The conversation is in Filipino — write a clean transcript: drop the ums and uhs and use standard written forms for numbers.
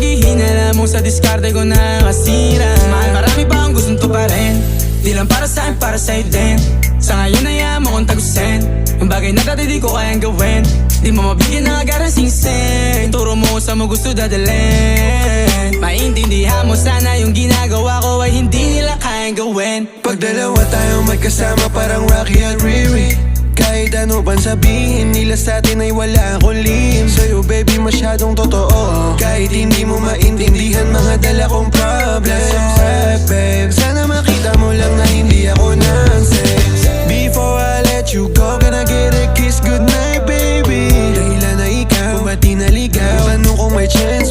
sabihin, alam mo sa diskarte ko nakasira. Mahal, marami pa akong gustong tuparin, di lang para sa'kin, para sa'yo din. Sa ngayon ayaw mo kong tagusin yung bagay na dati di ko kayang gawin. Di mo mabigyan ng agarang singsing, turo mo sa mo gusto dadalhin. Maintindihan mo sana yung ginagawa ko ay hindi nila kayang gawin. Pag dalawa tayong magkasama parang Rocky at Riri, kahit ano bang sabihin nila sa'tin ay wala akong lihim. Sa'yo baby masyadong totoo, kahit hindi mo maintindihan mga dala kong